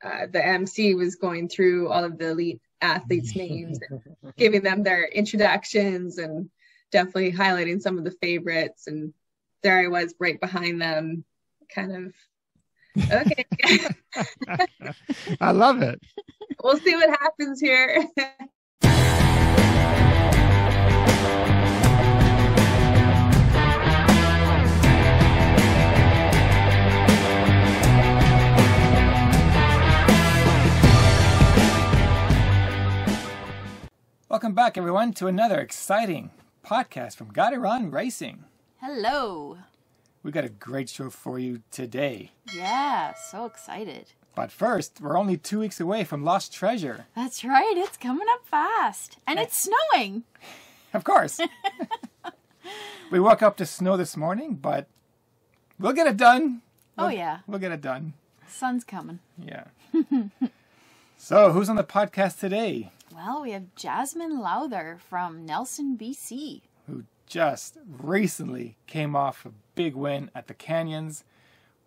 the MC was going through all of the elite athletes' names, giving them their introductions, and definitely highlighting some of the favorites. And there I was right behind them, kind of, okay. I love it. We'll see what happens here. Welcome back, everyone, to another exciting podcast from GottaRunRacing. Hello. We got a great show for you today. Yeah, so excited. But first, we're only 2 weeks away from Lost Treasure. That's right. It's coming up fast. And it's snowing. Of course. We woke up to snow this morning, but we'll get it done. We'll get it done. Sun's coming. Yeah. So, who's on the podcast today? Well, we have Jazmine Lowther from Nelson, BC. Who just recently came off a big win at the Canyons,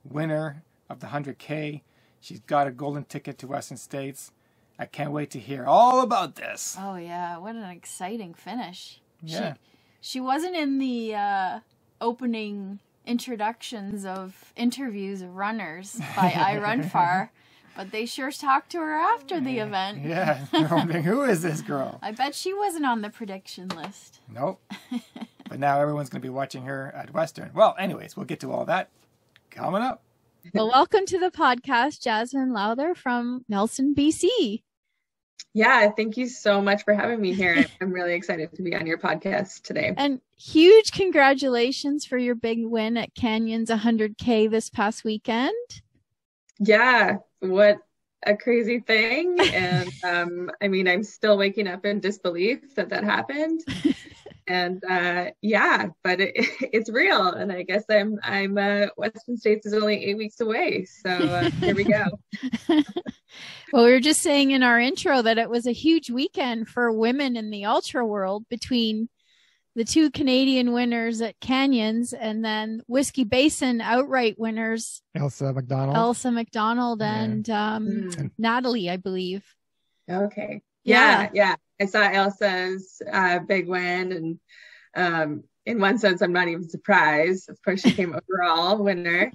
winner of the 100K. She's got a golden ticket to Western States. I can't wait to hear all about this. Oh, yeah. What an exciting finish. Yeah. She wasn't in the opening introductions of interviews of runners by I Run Far, but they sure talked to her after the event. Yeah. You're wondering, who is this girl? I bet she wasn't on the prediction list. Nope. But now everyone's going to be watching her at Western. Well, anyways, we'll get to all that coming up. Well, welcome to the podcast, Jazmine Lowther from Nelson, BC. Yeah, thank you so much for having me here. I'm really excited to be on your podcast today. And huge congratulations for your big win at Canyons 100K this past weekend. Yeah, what a crazy thing. And I mean, I'm still waking up in disbelief that happened. And yeah, but it's real. And I guess I'm Western States is only 8 weeks away. So here we go. Well, we were just saying in our intro that it was a huge weekend for women in the ultra world between the two Canadian winners at Canyons and then Whiskey Basin outright winners. Elsa McDonald and Natalie, I believe. Okay. Yeah. I saw Elsa's big win, and in one sense, I'm not even surprised. Of course, she came overall winner.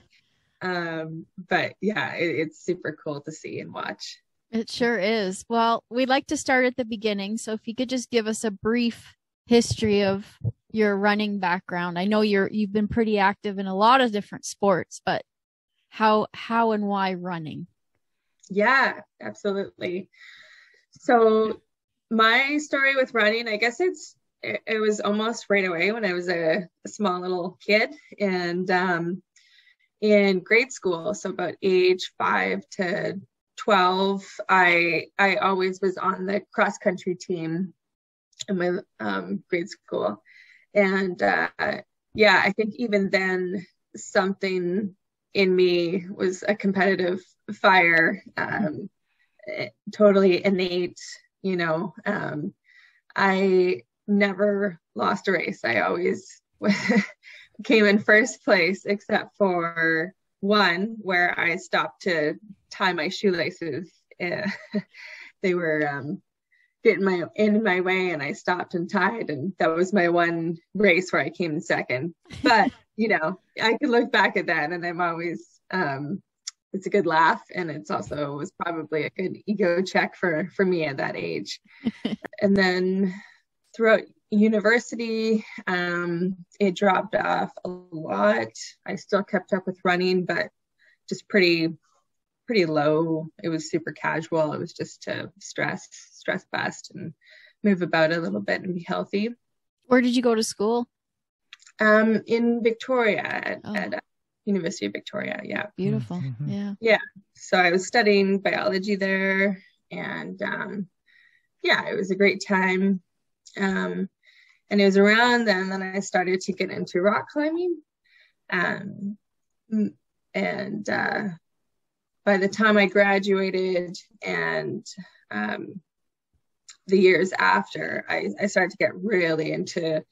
But yeah, it's super cool to see and watch. It sure is. Well, we'd like to start at the beginning. So if you could just give us a brief history of your running background. I know you've been pretty active in a lot of different sports, but how and why running? Yeah, absolutely. So my story with running, I guess it was almost right away when I was a small little kid, and in grade school, so about age 5 to 12, I always was on the cross country team in my grade school. And yeah, I think even then something in me was a competitive fire, totally innate, you know. I never lost a race. I always came in first place, except for one where I stopped to tie my shoelaces. They were getting in my way, and I stopped and tied, and that was my one race where I came in second. But you know, I could look back at that, and I'm always it's a good laugh, and it's also was probably a good ego check for me at that age. And then throughout university, it dropped off a lot. I still kept up with running, but just pretty low. It was super casual. It was just to stress bust and move about a little bit and be healthy. Where did you go to school? In Victoria at University of Victoria. Yeah. Beautiful. Mm-hmm. Yeah. So I was studying biology there, and yeah, it was a great time. And it was around then that I started to get into rock climbing. And by the time I graduated and the years after, I started to get really into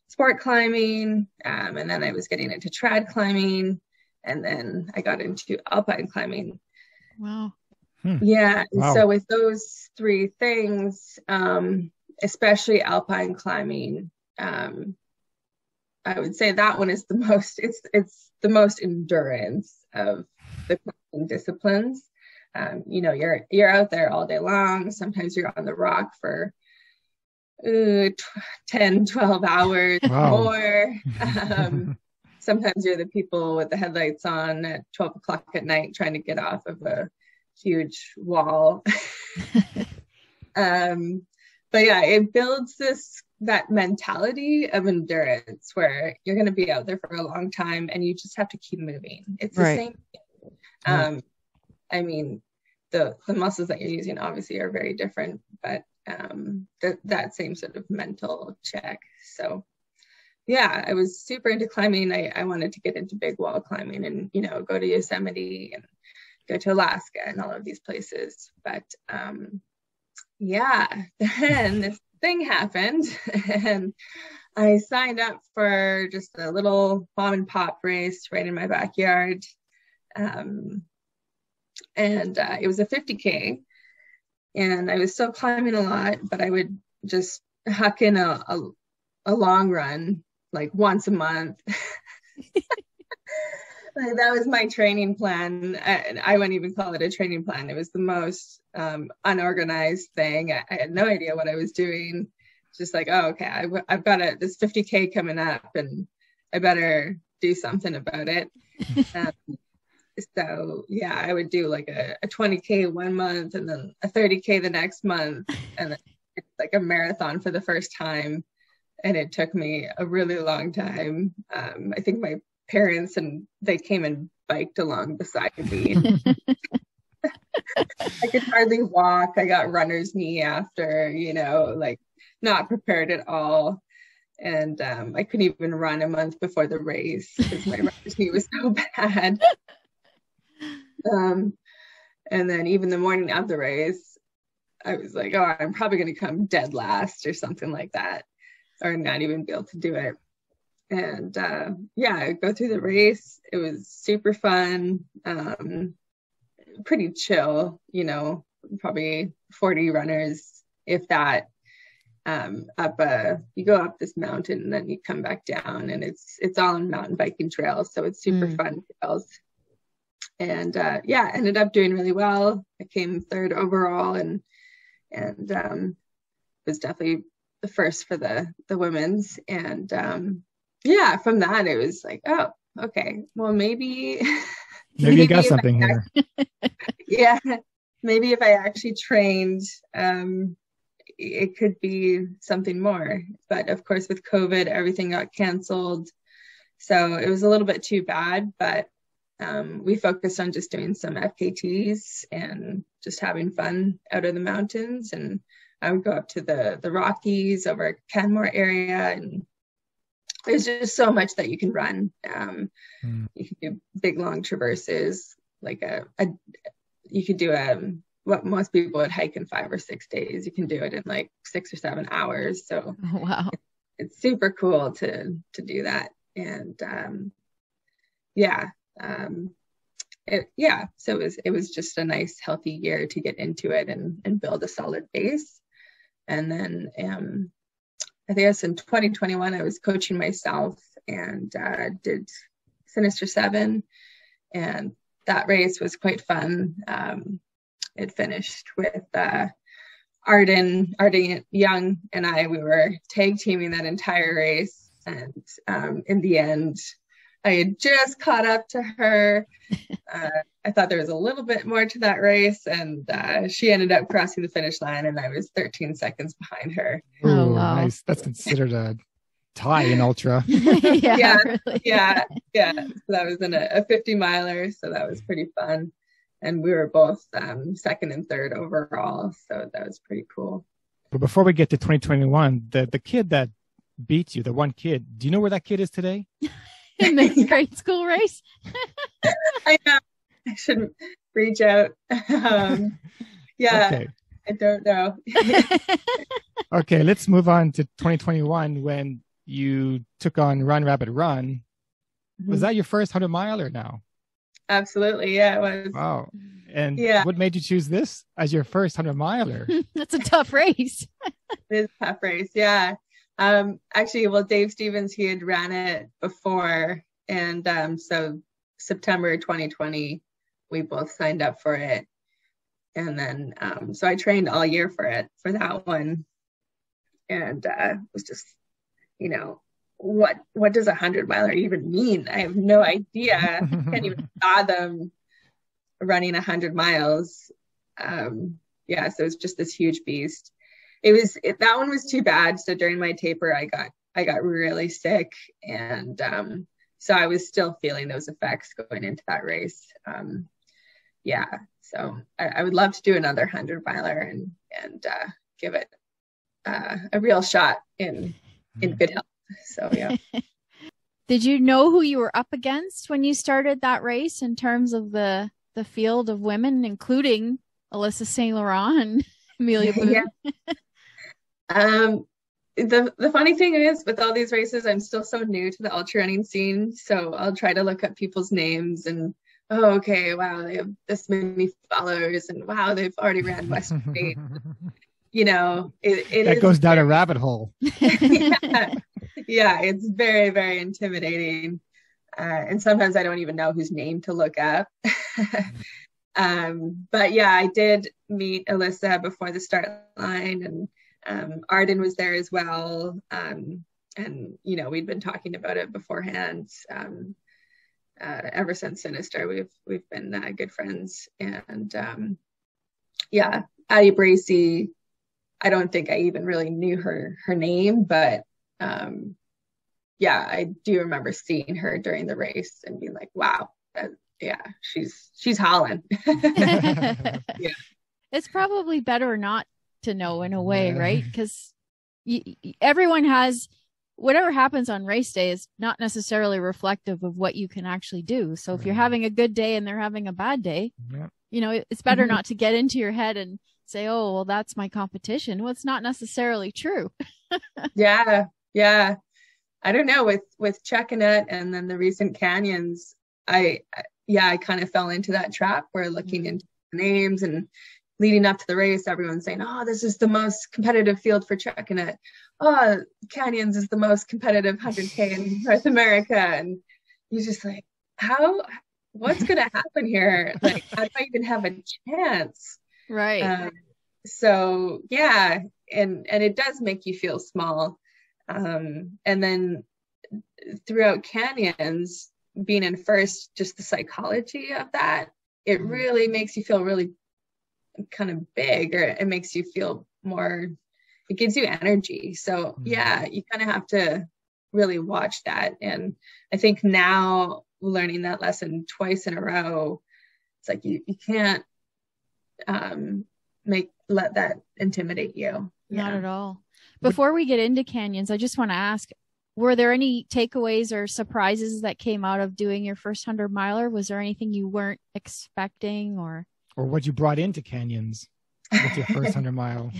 sport climbing. And then I was getting into trad climbing. And then I got into alpine climbing. Wow. Yeah. And Wow. so with those three things, especially alpine climbing, I would say that one is the most, it's the most endurance of the climbing disciplines. You're out there all day long. Sometimes you're on the rock for 10, 12 hours more. Sometimes you're the people with the headlights on at 12 o'clock at night trying to get off of a huge wall. But yeah, it builds that mentality of endurance where you're going to be out there for a long time and you just have to keep moving. It's the same thing. I mean, the muscles that you're using obviously are very different, but that same sort of mental check. So yeah, I was super into climbing. I wanted to get into big wall climbing and, go to Yosemite and go to Alaska and all of these places. But then this thing happened and I signed up for just a little mom and pop race right in my backyard. And it was a 50K. And I was still climbing a lot, but I would just huck in a long run like once a month. Like that was my training plan. I wouldn't even call it a training plan. It was the most unorganized thing. I had no idea what I was doing. Just like, oh, okay, I've got this 50K coming up and I better do something about it. So yeah, I would do like a 20K one month and then a 30K the next month. And it's like a marathon for the first time. And it took me a really long time. I think my parents they came and biked along beside me. I could hardly walk. I got runner's knee after, like not prepared at all. And I couldn't even run a month before the race because my runner's knee was so bad. And then even the morning of the race, I was like, oh, I'm probably going to come dead last or something like that, or not even be able to do it. And I go through the race. It was super fun, pretty chill, probably 40 runners, if that. You go up this mountain and then you come back down, and it's all on mountain biking trails, so it's super fun trails. And ended up doing really well. I came third overall, and was definitely the first for the women's. And from that it was like, oh, okay, well maybe you got something here. Yeah, maybe if I actually trained, it could be something more. But of course, with COVID, everything got canceled, so it was a little bit too bad. But we focused on just doing some FKTs and just having fun out of the mountains. And I would go up to the Rockies over Canmore area, and there's just so much that you can run. You can do big long traverses, like you could do what most people would hike in 5 or 6 days. You can do it in like 6 or 7 hours. So wow, it's super cool to do that. And so it was just a nice healthy year to get into it and build a solid base. And then I think it was in 2021 I was coaching myself and did Sinister 7, and that race was quite fun. It finished with Arden Young and we were tag teaming that entire race, and in the end I had just caught up to her. I thought there was a little bit more to that race, and she ended up crossing the finish line, and I was 13 seconds behind her. Oh, wow. Nice. That's considered a tie in ultra. Yeah. Really. Yeah. So that was in a 50 miler, so that was pretty fun. And we were both second and third overall, so that was pretty cool. But before we get to 2021, the kid that beat you, the one kid, do you know where that kid is today? In the grade school race? I know. I should reach out. Okay. I don't know. Okay, let's move on to 2021 when you took on Run Rabbit Run. Was that your first 100 mile or no? Absolutely. Yeah, it was. Wow. And Yeah, what made you choose this as your first 100-miler? That's a tough race. it is a tough race. Yeah. Actually, well, Dave Stevens, he had ran it before. And so September 2020, we both signed up for it. And then, so I trained all year for that one. And was just, you know, what does a 100-miler even mean? I have no idea. I can't even fathom running 100 miles. Yeah, so it's just this huge beast. That one was too bad. So during my taper, I got really sick, and so I was still feeling those effects going into that race. Yeah, so I would love to do another 100-miler and give it a real shot in good health. So yeah. Did you know who you were up against when you started that race in terms of the field of women, including Alyssa St. Laurent and Amelia Boone? Yeah. The funny thing is, with all these races, I'm still so new to the ultra running scene. So I'll try to look up people's names and, oh, okay, wow, they have this many followers, and wow, they've already ran Western State. You know, it goes down a rabbit hole. Yeah, it's very, very intimidating. And sometimes I don't even know whose name to look up. But yeah, I did meet Alyssa before the start line, and Arden was there as well. And, you know, we'd been talking about it beforehand. Ever since Sinister, we've been good friends. And yeah, Addie Bracey, I don't think I even really knew her name, but yeah, I do remember seeing her during the race and being like, wow, yeah, she's hauling. Yeah. It's probably better not to know in a way, right? Because everyone has, whatever happens on race day is not necessarily reflective of what you can actually do. So if you're having a good day and they're having a bad day, you know, it's better not to get into your head and say, oh, well, that's my competition. Well, it's not necessarily true. Yeah. I don't know, with Checknet and then the recent canyons, I kind of fell into that trap where looking into names and leading up to the race, everyone's saying, oh, this is the most competitive field for Checknet. Oh, Canyons is the most competitive 100K in North America. And you're just like, what's going to happen here? Like, how do I even have a chance? Right. So yeah, and it does make you feel small. And then throughout Canyons, being in first, just the psychology of that, it really makes you feel really kind of big, or it makes you feel more, it gives you energy. So yeah, you kind of have to really watch that. And I think now, learning that lesson twice in a row, it's like you can't let that intimidate you. Not at all. Before we get into canyons, I just want to ask, were there any takeaways or surprises that came out of doing your first 100-miler? Was there anything you weren't expecting, or what you brought into canyons with your first 100-mile?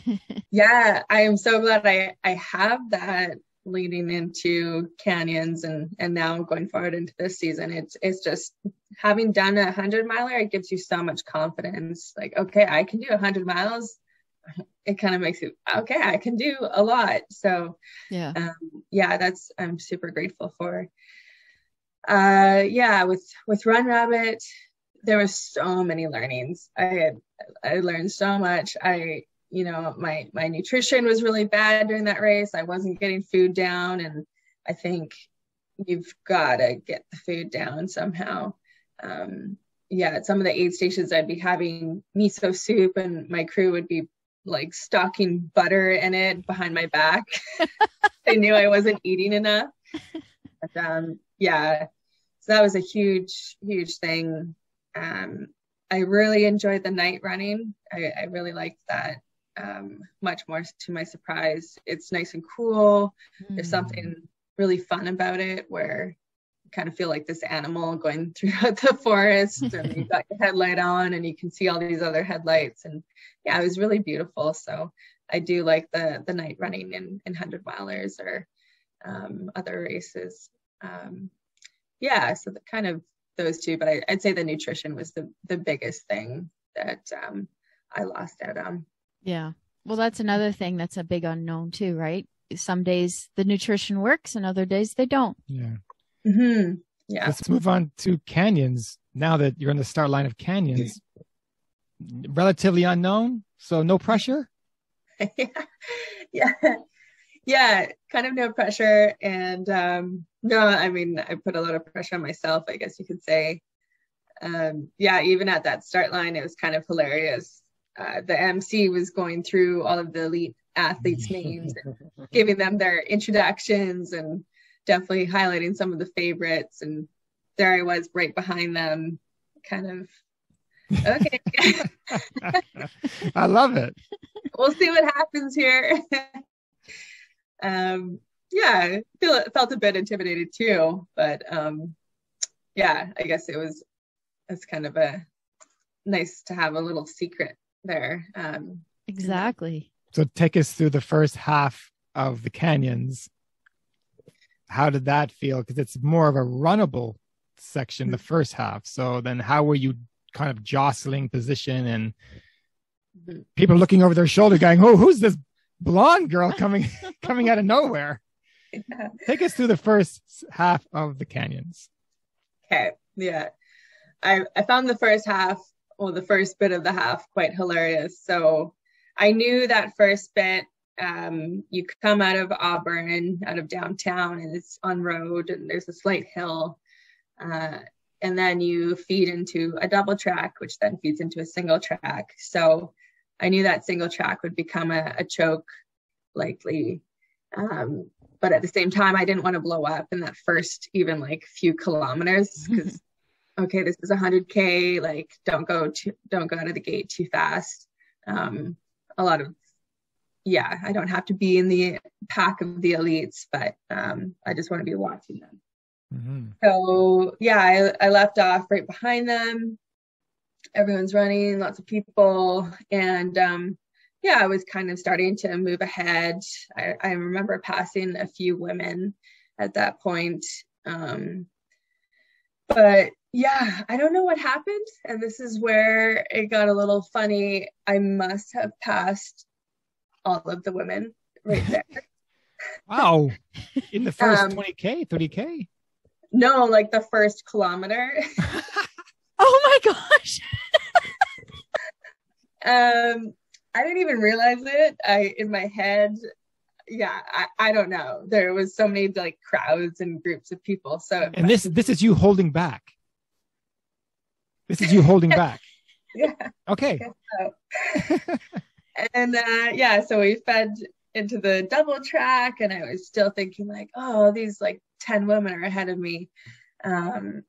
Yeah, I am so glad I have that leading into canyons, and now going forward into this season. It's just having done a 100-miler, it gives you so much confidence. Like, okay, I can do 100 miles. It kind of makes you, okay, I can do a lot. So yeah, I'm super grateful for. With Run Rabbit, there was so many learnings. I learned so much. My nutrition was really bad during that race. I wasn't getting food down, and I think you've got to get the food down somehow. At some of the aid stations, I'd be having miso soup, and my crew would be like stocking butter in it behind my back. They knew I wasn't eating enough. But, so that was a huge, huge thing. I really enjoyed the night running. I really liked that. Much more to my surprise. It's nice and cool. There's something really fun about it, where you kind of feel like this animal going throughout the forest, and you've got your headlight on and you can see all these other headlights. And yeah, it was really beautiful. So I do like the night running in 100-milers or other races. So the kind of those two, but I'd say the nutrition was the biggest thing that I lost out on. Yeah. Well, that's another thing that's a big unknown too, right? Some days the nutrition works and other days they don't. Yeah. Mm-hmm. Yeah. Let's move on to canyons. Now that you're on the start line of canyons, relatively unknown, so no pressure. Yeah, kind of no pressure. And no, I mean, I put a lot of pressure on myself, I guess you could say. Even at that start line, it was kind of hilarious. The MC was going through all of the elite athletes' names and giving them their introductions and definitely highlighting some of the favorites. And there I was right behind them, kind of, okay. I love it. We'll see what happens here. I felt a bit intimidated too, but I guess it's kind of a nice to have a little secret there. Exactly. So take us through the first half of the canyons. How did that feel? Because it's more of a runnable section, the first half. So then how were you kind of jostling position and people looking over their shoulder going, oh, who's this blonde girl coming out of nowhere? Yeah. Take us through the first half of the canyons. Okay. Yeah. I found the first bit of the half quite hilarious. So I knew that first bit, you come out of Auburn, out of downtown, and it's on road and there's a slight hill. And then you feed into a double track, which then feeds into a single track. So I knew that single track would become a choke likely. But at the same time, I didn't want to blow up in that first even like few kilometers because, okay, this is 100K, like don't go out of the gate too fast. I don't have to be in the pack of the elites, but I just want to be watching them. Mm-hmm. So I left off right behind them. Everyone's running, lots of people, and I was kind of starting to move ahead. I remember passing a few women at that point, but I don't know what happened, and this is where it got a little funny. I must have passed all of the women right there. Wow. In the first 20K, 30K? No, like the first kilometer. Oh my gosh. I didn't even realize it. In my head, I don't know. There was so many like crowds and groups of people. So and this is you holding back. This is you holding back. Yeah. Okay. So. And so we fed into the double track, and I was still thinking like, oh, these like 10 women are ahead of me. And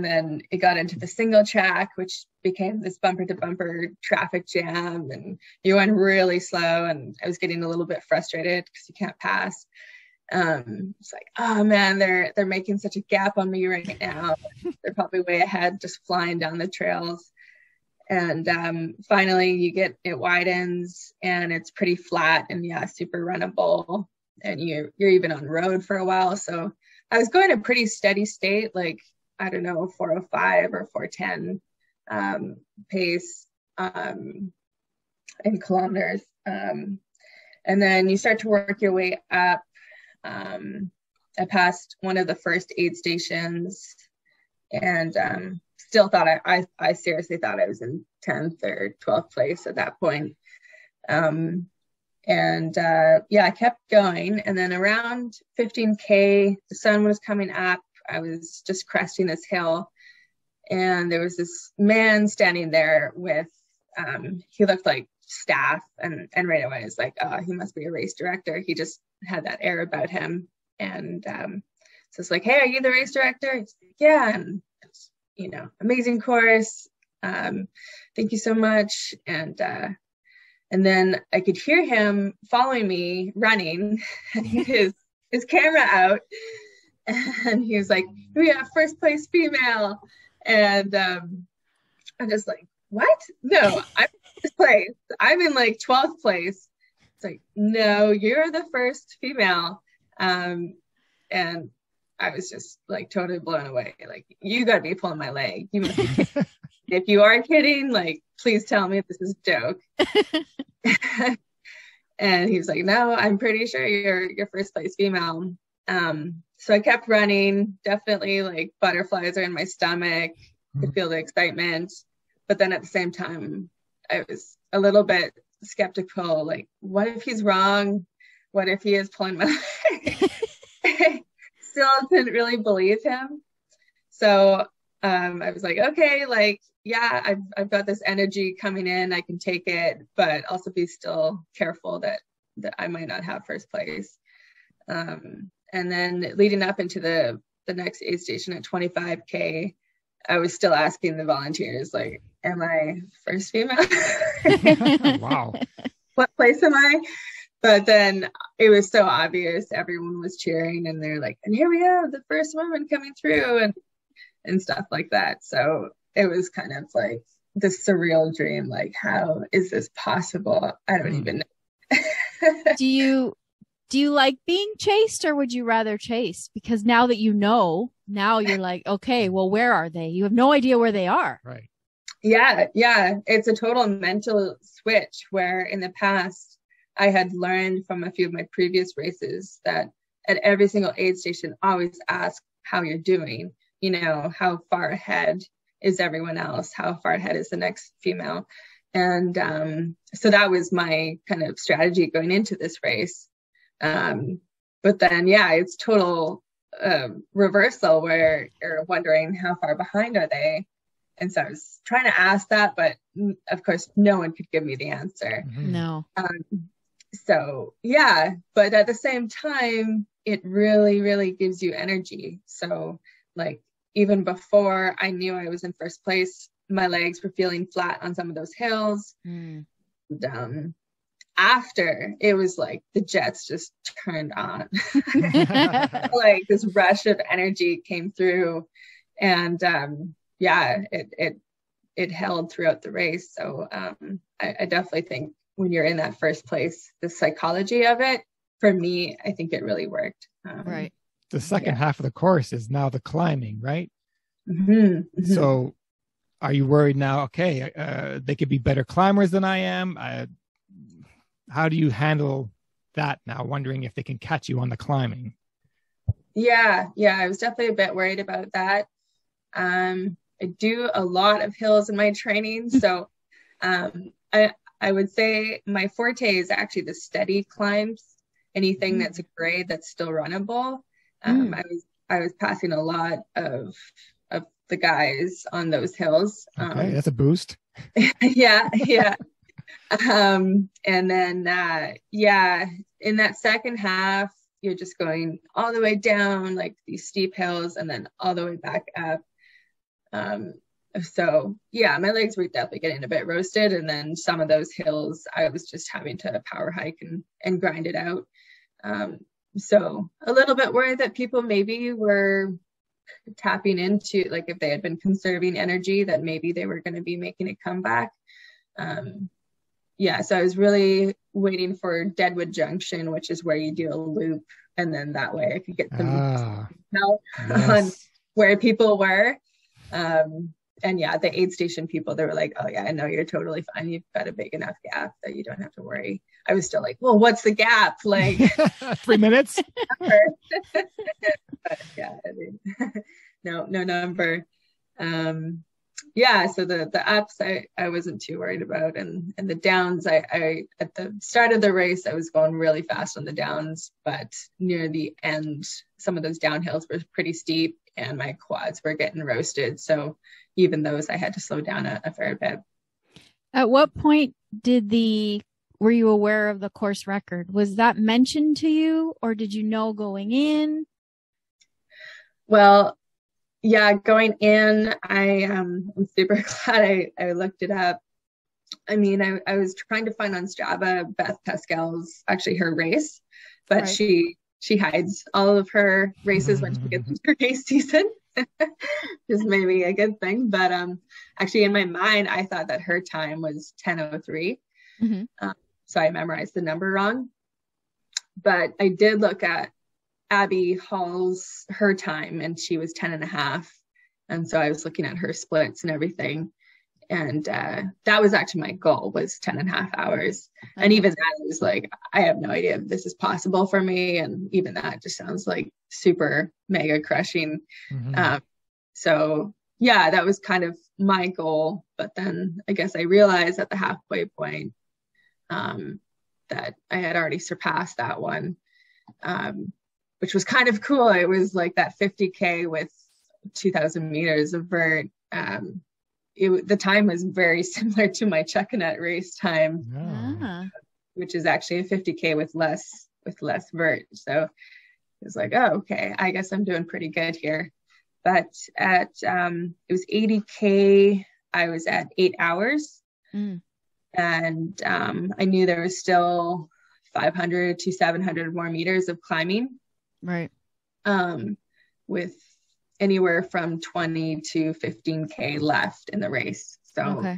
then it got into the single track, which became this bumper to bumper traffic jam, and you went really slow, and I was getting a little bit frustrated because you can't pass. It's like, oh man, they're making such a gap on me right now. They're probably way ahead, just flying down the trails. And finally it widens and it's pretty flat and super runnable, and you're even on road for a while. So I was going a pretty steady state, like, I don't know, 405 or 410 pace in kilometers. And then you start to work your way up. I passed one of the first aid stations and still thought I seriously thought I was in 10th or 12th place at that point. I kept going. And then around 15K, the sun was coming up. I was just cresting this hill. And there was this man standing there with, he looked like staff. And right away I was like, oh, he must be a race director. He just had that air about him. And so it's like, hey, are you the race director? He's like, yeah. And amazing course. Thank you so much. And then I could hear him following me running, his camera out, and he was like, "We have first place female," and I'm just like, "What? No, I'm first place. I'm in like 12th place." It's like, "No, you're the first female," and I was just like totally blown away. Like, you got to be pulling my leg. You must be kidding. If you are kidding, like, please tell me if this is a joke. And he was like, no, I'm pretty sure you're first place female. So I kept running, definitely like butterflies are in my stomach. I feel the excitement. But then at the same time, I was a little bit skeptical. Like, what if he's wrong? What if he is pulling my leg? Still didn't really believe him. So I was like, okay, like, yeah, I've got this energy coming in. I can take it, but also be still careful that I might not have first place. And then leading up into the next aid station at 25K, I was still asking the volunteers, like, am I first female? Wow. What place am I? But then it was so obvious. Everyone was cheering, and they're like, and here we have the first woman coming through, and stuff like that. So it was kind of like this surreal dream. Like, how is this possible? I don't even know. Do you like being chased, or would you rather chase? Because now that you know, now you're like, okay, well, where are they? You have no idea where they are. Right. Yeah. It's a total mental switch, where in the past I had learned from a few of my previous races that at every single aid station, always ask how you're doing. You know, how far ahead is everyone else? How far ahead is the next female? And so that was my kind of strategy going into this race. But then, yeah, it's total reversal, where you're wondering how far behind are they? And so I was trying to ask that, but of course, no one could give me the answer. No. So, yeah, but at the same time, it really, really gives you energy. So, like, even before I knew I was in first place, my legs were feeling flat on some of those hills. And, after, it was like the jets just turned on. Like, this rush of energy came through, and yeah, it held throughout the race. So I definitely think when you're in that first place, the psychology of it, for me, I think it really worked. Right. The second half of the course is now the climbing, right? So are you worried now, okay, they could be better climbers than I am? How do you handle that now, wondering if they can catch you on the climbing? Yeah, I was definitely a bit worried about that. I do a lot of hills in my training, so I would say my forte is actually the steady climbs. Anything that's a grade that's still runnable. I was passing a lot of the guys on those hills. Okay, that's a boost. Yeah. And then in that second half, you're just going all the way down like these steep hills, and then all the way back up. So yeah, my legs were definitely getting a bit roasted, and then some of those hills I was just having to power hike and grind it out. So a little bit worried that people maybe were tapping into, like, if they had been conserving energy, that maybe they were going to be making a comeback. So I was really waiting for Deadwood Junction, which is where you do a loop, and then that way I could get the on where people were. And yeah, the aid station people, they were like, oh yeah, I know, you're totally fine. You've got a big enough gap that you don't have to worry. I was still like, well, what's the gap? Like 3 minutes? But yeah, I mean, no number. So the ups I wasn't too worried about, and the downs, I at the start of the race I was going really fast on the downs, but near the end some of those downhills were pretty steep and my quads were getting roasted, so even those I had to slow down a fair bit. At what point were you aware of the course record? Was that mentioned to you, or did you know going in? Well, yeah, going in, I'm super glad I looked it up. I mean, I was trying to find on Strava Beth Pascall's, actually her race, but right. She hides all of her races when she gets into her race season, which is maybe a good thing. But actually in my mind, I thought that her time was 10:03. So I memorized the number wrong. But I did look at Abby Hall's her time, and she was 10 and a half. And so I was looking at her splits and everything. And that was actually my goal, was 10 and a half hours. Okay. And even that was like, I have no idea if this is possible for me. And even that just sounds like super mega crushing. Mm-hmm. So yeah, that was kind of my goal. But then I guess I realized at the halfway point that I had already surpassed that one, which was kind of cool. It was like that 50K with 2,000 meters of vert. The time was very similar to my Chuckanut race time, which is actually a 50K with less vert. So it was like, oh, okay, I guess I'm doing pretty good here. But at it was 80K, I was at 8 hours, and I knew there was still 500 to 700 more meters of climbing, right? With anywhere from 20 to 15K left in the race. So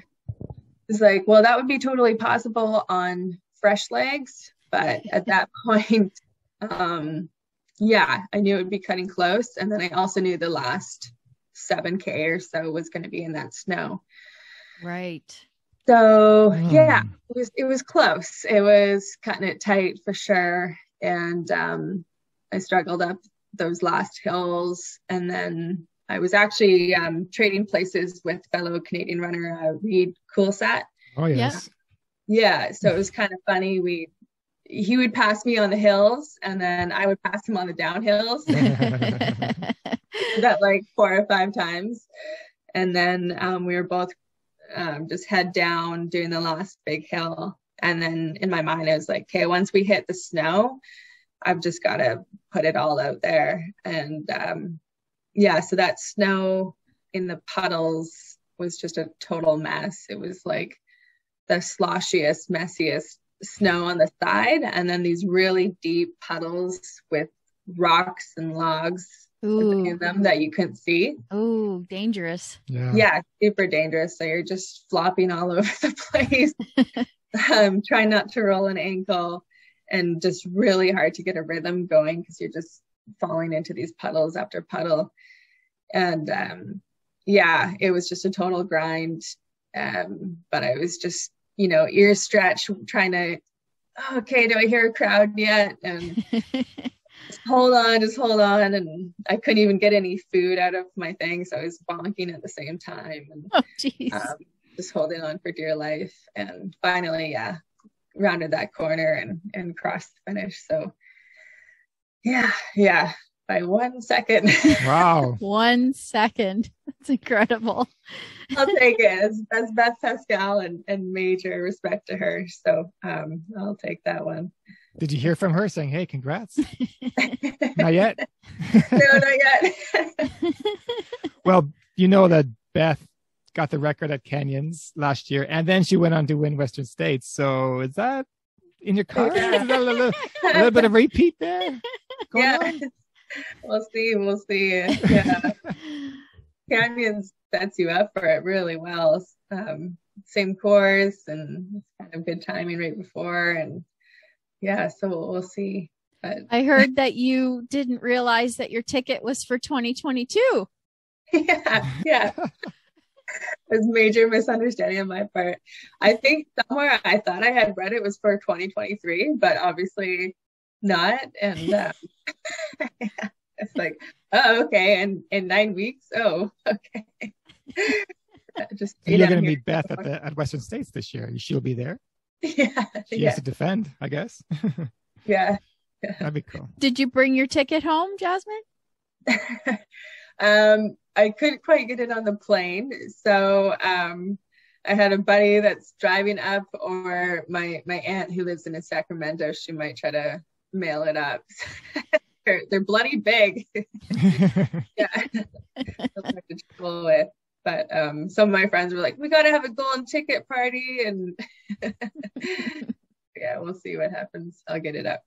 it's like, well, that would be totally possible on fresh legs. But at that point, yeah, I knew it would be cutting close. And then I also knew the last 7K or so was going to be in that snow. Right. So yeah, it was close. It was cutting it tight for sure. And I struggled up those last hills, and then I was actually trading places with fellow Canadian runner Reed Coolsat. Oh yes. Yeah, so it was kind of funny. He would pass me on the hills, and then I would pass him on the downhills. That like 4 or 5 times, and then we were both just head down doing the last big hill. And then in my mind I was like, okay, once we hit the snow, I've just got to put it all out there. And yeah, so that snow in the puddles was just a total mess. It was like the sloshiest, messiest snow on the side, and then these really deep puddles with rocks and logs in them that you couldn't see. Oh, dangerous. Yeah, super dangerous. So you're just flopping all over the place. Trying not to roll an ankle, and just really hard to get a rhythm going because you're just falling into these puddles after puddle. And yeah, it was just a total grind. But I was just, ear stretch, trying to, okay, do I hear a crowd yet? And just hold on. And I couldn't even get any food out of my thing, so I was bonking at the same time. And just holding on for dear life. And finally, yeah, rounded that corner and crossed the finish. So yeah, by 1 second. Wow. 1 second. That's incredible. I'll take it. That's Beth Pascall, and major respect to her. So I'll take that one. Did you hear from her saying, hey, congrats? Not yet? No, not yet. Well, you know that Beth got the record at Canyons last year, and then she went on to win Western States. So is that in your cards? Is that a little bit of repeat there? On? We'll see. Yeah. Canyons sets you up for it really well. Same course, and kind of good timing right before, and yeah, so we'll see. But I heard that you didn't realize that your ticket was for 2022. Yeah. It was a major misunderstanding on my part. I think somewhere I thought I had read it was for 2023, but obviously not. And it's like, oh, okay. And in 9 weeks, oh, okay. Just you're going to meet Beth at Western States this year. She'll be there. Yeah. She has to defend, I guess. Yeah. That'd be cool. Did you bring your ticket home, Jazmine? I couldn't quite get it on the plane. So I had a buddy that's driving up, or my aunt who lives in Sacramento, she might try to mail it up. They're bloody big. Yeah. With. But some of my friends were like, we got to have a golden ticket party. And yeah, we'll see what happens. I'll get it up.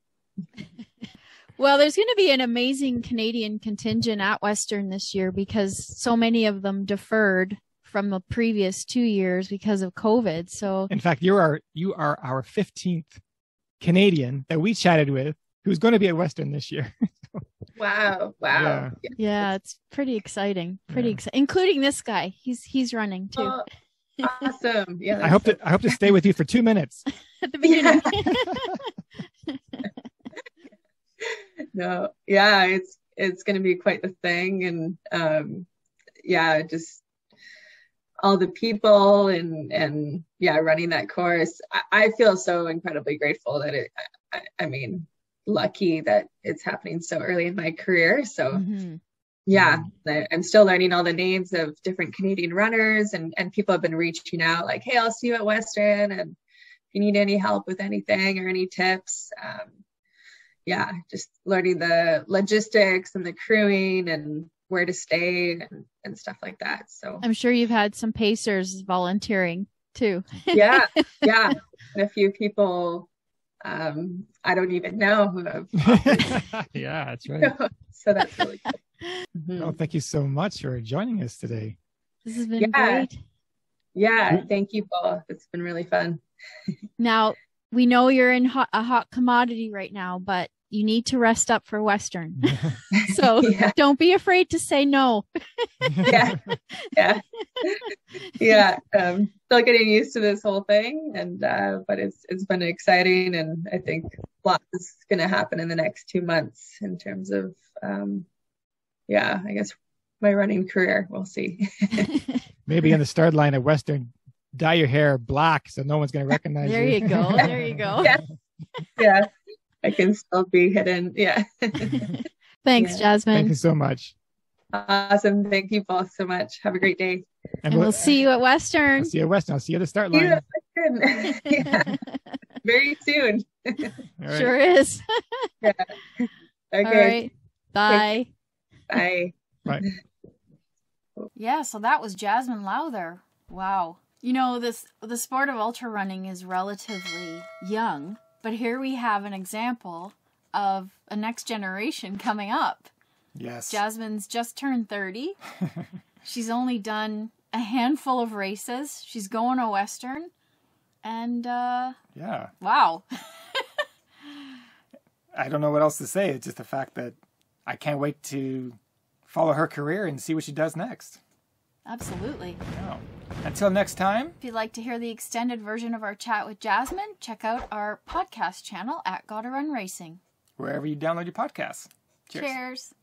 Well, there's going to be an amazing Canadian contingent at Western this year because so many of them deferred from the previous 2 years because of COVID. So, in fact, you are our 15th Canadian that we chatted with who's going to be at Western this year. Wow. Yeah. Yeah, it's pretty exciting. Pretty exciting, including this guy. He's running too. Oh, awesome. Yeah. I hope to stay with you for 2 minutes. At the beginning. No. Yeah, it's going to be quite the thing, and yeah, just all the people and running that course. I feel so incredibly grateful that I mean, lucky that it's happening so early in my career. So yeah, I'm still learning all the names of different Canadian runners, and people have been reaching out like, hey, I'll see you at Western, and if you need any help with anything or any tips. Yeah, just learning the logistics and the crewing and where to stay and stuff like that. So I'm sure you've had some pacers volunteering too. yeah. And a few people I don't even know who have Yeah, that's right. so that's really cool. Oh, thank you so much for joining us today. This has been great. Yeah, thank you both. It's been really fun. Now, we know you're in a hot commodity right now, but you need to rest up for Western. So don't be afraid to say no. Yeah. Still getting used to this whole thing, and but it's been exciting, and I think lots is going to happen in the next 2 months in terms of I guess my running career. We'll see. Maybe on the start line at Western, dye your hair black so no one's going to recognize There you go. There you go. Yeah. I can still be hidden. Yeah. Thanks, Jazmine. Thank you so much. Awesome. Thank you both so much. Have a great day. And we'll see you at Western. I'll see you at Western. I'll see you at the start line. Yeah. Very soon. Right. Sure is. Yeah. Okay. All right. Bye. Bye. Bye. Yeah, so that was Jazmine Lowther. Wow. You know, the sport of ultra running is relatively young, but here we have an example of a next generation coming up. Yes. Jazmine's just turned 30. She's only done a handful of races. She's going to Western. And, wow. I don't know what else to say. It's just the fact that I can't wait to follow her career and see what she does next. Absolutely. Yeah. Until next time. If you'd like to hear the extended version of our chat with Jazmine, check out our podcast channel at GottaRunRacing. Wherever you download your podcasts. Cheers.